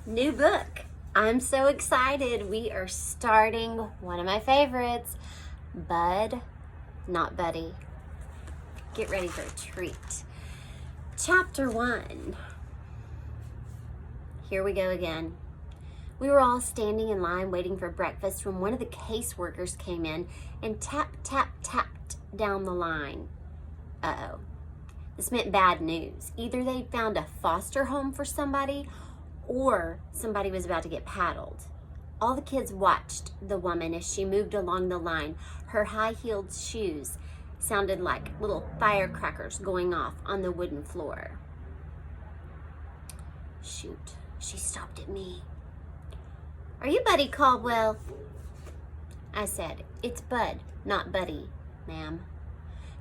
New book. I'm so excited. We are starting one of my favorites, Bud, Not Buddy. Get ready for a treat. Chapter 1. Here we go again. We were all standing in line waiting for breakfast when one of the caseworkers came in and tapped down the line. Uh-oh. This meant bad news. Either they'd found a foster home for somebody or somebody was about to get paddled. All the kids watched the woman as she moved along the line. Her high-heeled shoes sounded like little firecrackers going off on the wooden floor. Shoot, she stopped at me. "Are you Buddy Caldwell?" I said, "It's Bud, not Buddy, ma'am."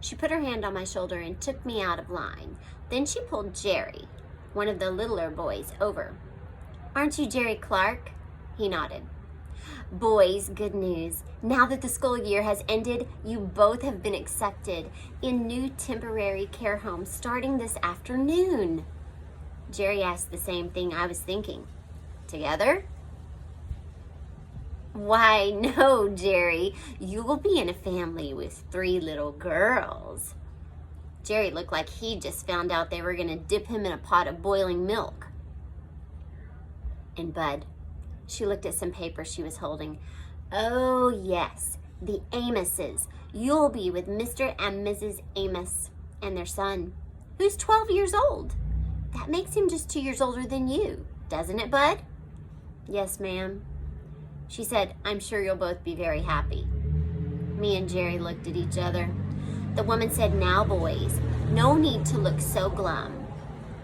She put her hand on my shoulder and took me out of line. Then she pulled Jerry, one of the littler boys, over. "Aren't you Jerry Clark?" He nodded. "Boys, good news. Now that the school year has ended, you both have been accepted in new temporary care homes starting this afternoon." Jerry asked the same thing I was thinking. "Together?" "Why, no, Jerry. You will be in a family with 3 little girls." Jerry looked like he just found out they were going to dip him in a pot of boiling milk. "And Bud," she looked at some paper she was holding. "Oh, yes, the Amoses. You'll be with Mr. and Mrs. Amos and their son, who's 12 years old. That makes him just 2 years older than you, doesn't it, Bud?" "Yes, ma'am." She said, "I'm sure you'll both be very happy." Me and Jerry looked at each other. The woman said, "Now, boys, no need to look so glum.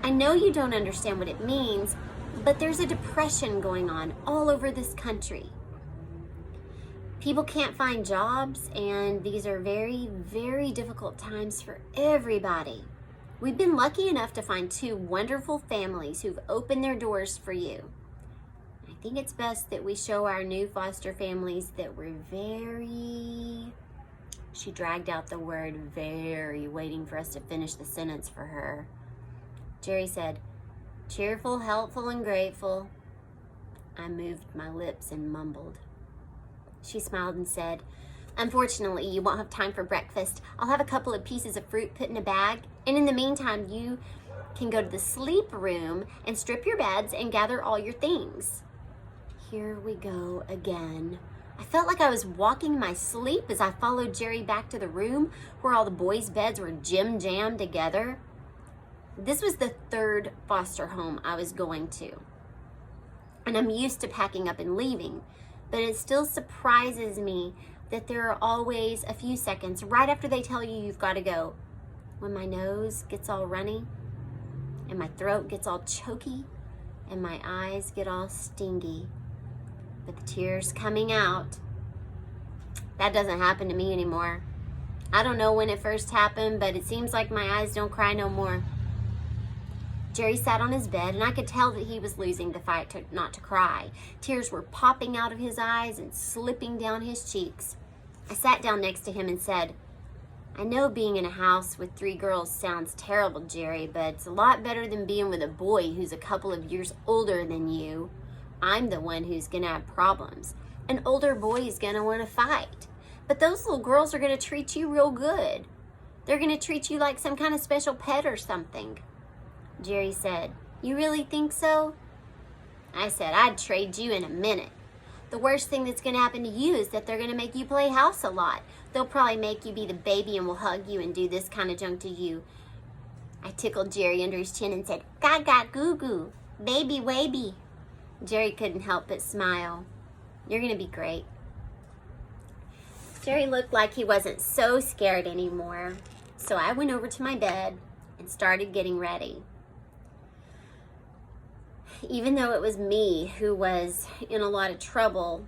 I know you don't understand what it means, but there's a depression going on all over this country. People can't find jobs, and these are very, very difficult times for everybody. We've been lucky enough to find 2 wonderful families who've opened their doors for you. I think it's best that we show our new foster families that we're very..." She dragged out the word very, waiting for us to finish the sentence for her. Jerry said, "Cheerful, helpful, and grateful." I moved my lips and mumbled. She smiled and said, "Unfortunately, you won't have time for breakfast. I'll have a couple of pieces of fruit put in a bag, and in the meantime, you can go to the sleep room and strip your beds and gather all your things." Here we go again. I felt like I was walking my sleep as I followed Jerry back to the room where all the boys' beds were jammed together. This was the 3rd foster home I was going to, and I'm used to packing up and leaving, but it still surprises me that there are always a few seconds right after they tell you you've got to go when my nose gets all runny and my throat gets all choky and my eyes get all stingy. But the tears coming out, that doesn't happen to me anymore. I don't know when it first happened, but it seems like my eyes don't cry no more. Jerry sat on his bed, and I could tell that he was losing the fight not to cry. Tears were popping out of his eyes and slipping down his cheeks. I sat down next to him and said, "I know being in a house with 3 girls sounds terrible, Jerry, but it's a lot better than being with a boy who's a couple of years older than you. I'm the one who's going to have problems. An older boy is going to want to fight. But those little girls are going to treat you real good. They're going to treat you like some kind of special pet or something." Jerry said, "You really think so?" I said, "I'd trade you in a minute. The worst thing that's going to happen to you is that they're going to make you play house a lot. They'll probably make you be the baby and will hug you and do this kind of junk to you." I tickled Jerry under his chin and said, "Gaga goo goo, baby waby." Jerry couldn't help but smile. "You're going to be great." Jerry looked like he wasn't so scared anymore, so I went over to my bed and started getting ready. Even though it was me who was in a lot of trouble,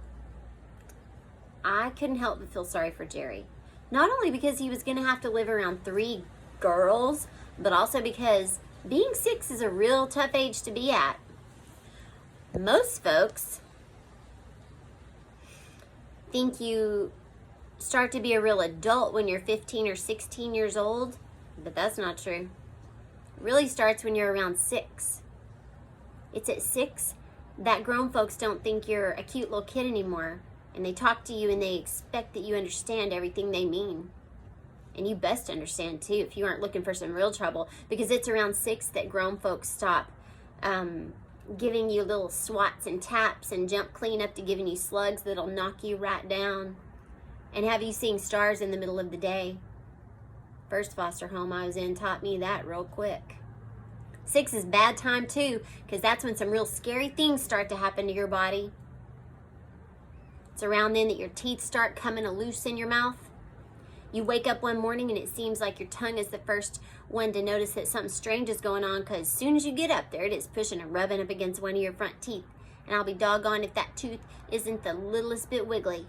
I couldn't help but feel sorry for Jerry. Not only because he was going to have to live around 3 girls, but also because being 6 is a real tough age to be at. Most folks think you start to be a real adult when you're 15 or 16 years old, but that's not true. It really starts when you're around 6. It's at 6 that grown folks don't think you're a cute little kid anymore, and they talk to you and they expect that you understand everything they mean. And you best understand too if you aren't looking for some real trouble, because it's around 6 that grown folks stop giving you little swats and taps and jump clean up to giving you slugs that'll knock you right down and have you seeing stars in the middle of the day. First foster home I was in taught me that real quick. 6 is bad time too, because that's when some real scary things start to happen to your body. It's around then that your teeth start coming loose in your mouth. You wake up one morning and it seems like your tongue is the first one to notice that something strange is going on, because as soon as you get up, there it is pushing and rubbing up against one of your front teeth. And I'll be doggone if that tooth isn't the littlest bit wiggly.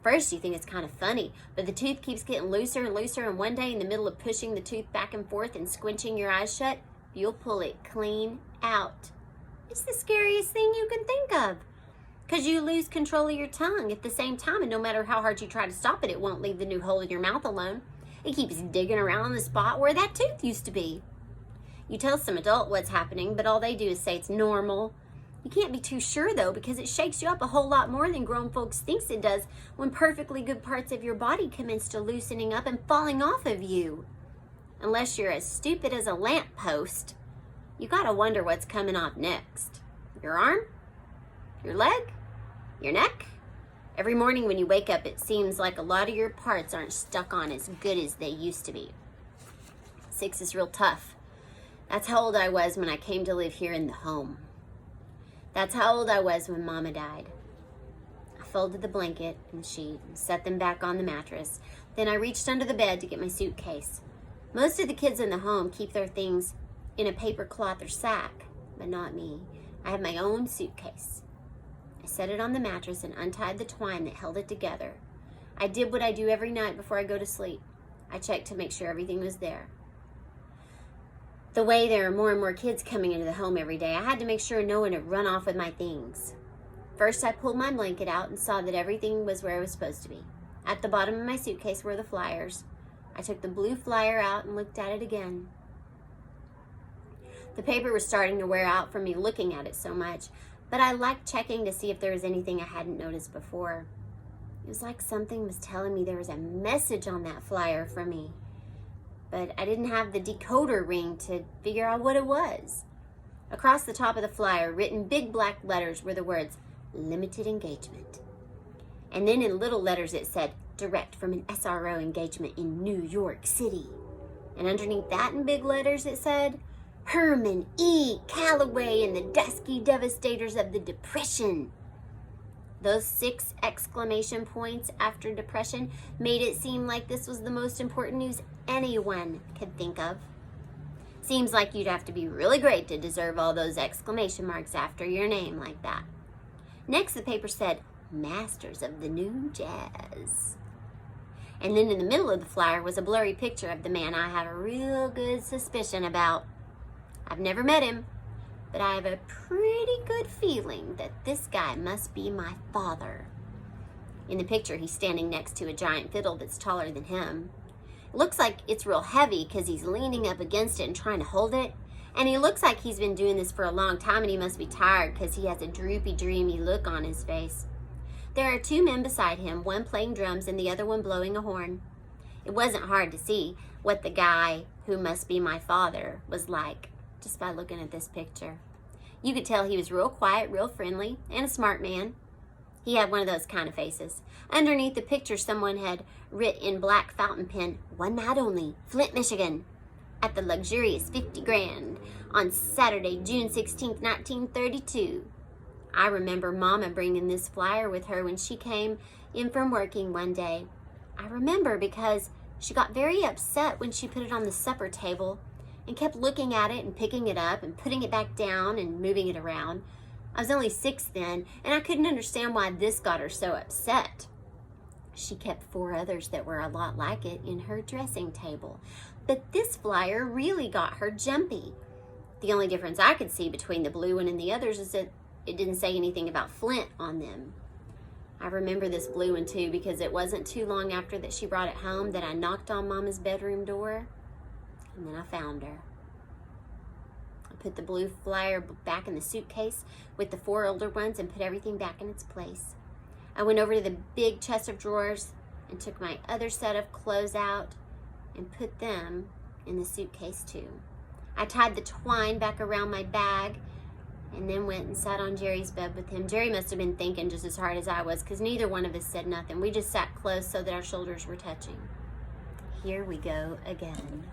First you think it's kind of funny, but the tooth keeps getting looser and looser, and one day in the middle of pushing the tooth back and forth and squinching your eyes shut, you'll pull it clean out. It's the scariest thing you can think of, because you lose control of your tongue at the same time, and no matter how hard you try to stop it, it won't leave the new hole in your mouth alone. It keeps digging around in the spot where that tooth used to be. You tell some adult what's happening, but all they do is say it's normal. You can't be too sure though, because it shakes you up a whole lot more than grown folks thinks it does when perfectly good parts of your body commence to loosening up and falling off of you. Unless you're as stupid as a lamppost, you gotta wonder what's coming off next. Your arm? Your leg? Your neck? Every morning when you wake up, it seems like a lot of your parts aren't stuck on as good as they used to be. 6 is real tough. That's how old I was when I came to live here in the home. That's how old I was when Mama died. I folded the blanket and sheet and set them back on the mattress. Then I reached under the bed to get my suitcase. Most of the kids in the home keep their things in a paper cloth or sack, but not me. I have my own suitcase. I set it on the mattress and untied the twine that held it together. I did what I do every night before I go to sleep. I checked to make sure everything was there. The way there are more and more kids coming into the home every day, I had to make sure no one had run off with my things. First, I pulled my blanket out and saw that everything was where it was supposed to be. At the bottom of my suitcase were the flyers. I took the blue flyer out and looked at it again. The paper was starting to wear out from me looking at it so much, but I liked checking to see if there was anything I hadn't noticed before. It was like something was telling me there was a message on that flyer for me, but I didn't have the decoder ring to figure out what it was. Across the top of the flyer, written big black letters, were the words, "Limited engagement." And then in little letters it said, "Direct from an SRO engagement in New York City." And underneath that in big letters it said, "Herman E. Calloway and the Dusky Devastators of the Depression." Those 6 exclamation points after depression made it seem like this was the most important news anyone could think of. Seems like you'd have to be really great to deserve all those exclamation marks after your name like that. Next, the paper said, "Masters of the New Jazz." And then in the middle of the flyer was a blurry picture of the man I have a real good suspicion about. I've never met him, but I have a pretty good feeling that this guy must be my father. In the picture, he's standing next to a giant fiddle that's taller than him. It looks like it's real heavy because he's leaning up against it and trying to hold it. And he looks like he's been doing this for a long time, and he must be tired because he has a droopy, dreamy look on his face. There are 2 men beside him, one playing drums and the other one blowing a horn. It wasn't hard to see what the guy who must be my father was like just by looking at this picture. You could tell he was real quiet, real friendly, and a smart man. He had one of those kind of faces. Underneath the picture, someone had writ in black fountain pen, "One night only, Flint, Michigan, at the luxurious 50 grand on Saturday, June 16th, 1932. I remember Mama bringing this flyer with her when she came in from working one day. I remember because she got very upset when she put it on the supper table and kept looking at it and picking it up and putting it back down and moving it around. I was only 6 then, and I couldn't understand why this got her so upset. She kept 4 others that were a lot like it in her dressing table. But this flyer really got her jumpy. The only difference I could see between the blue one and the others is that it didn't say anything about Flint on them. I remember this blue one too because it wasn't too long after that she brought it home that I knocked on Mama's bedroom door, and then I found her. I put the blue flyer back in the suitcase with the 4 older ones and put everything back in its place. I went over to the big chest of drawers and took my other set of clothes out and put them in the suitcase too. I tied the twine back around my bag and then went and sat on Jerry's bed with him. Jerry must have been thinking just as hard as I was, because neither one of us said nothing. We just sat close so that our shoulders were touching. Here we go again.